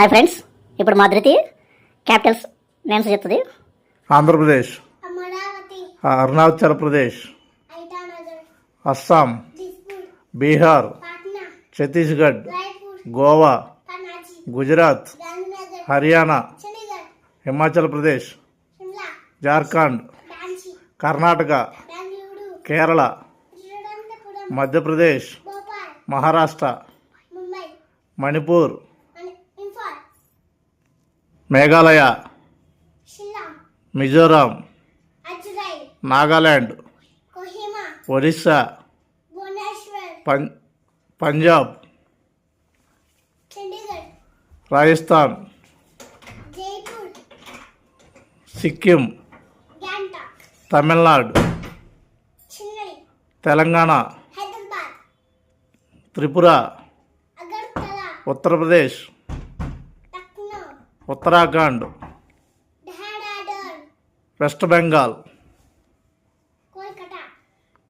Hi friends, ఇప్పుడు మా ధృతి క్యాపిటల్స్ నేమ్స్ చెప్తుంది. ఆంధ్రప్రదేశ్, అరుణాచల్ ప్రదేశ్, అస్సాం, బీహార్, ఛత్తీస్గఢ్, గోవా, గుజరాత్, హర్యానా, హిమాచల్ ప్రదేశ్, జార్ఖండ్, కర్ణాటక, కేరళ, మధ్యప్రదేశ్, మహారాష్ట్ర, మణిపూర్, మేఘాలయ, మిజోరాం, నాగాల్యాండ్, ఒడిస్సా, పంజాబ్, రాజస్థాన్, సిక్కిం, తమిళనాడు, తెలంగాణ, త్రిపుర, ఉత్తరప్రదేశ్, ఉత్తరాఖండ్, వెస్ట్ బెంగాల్,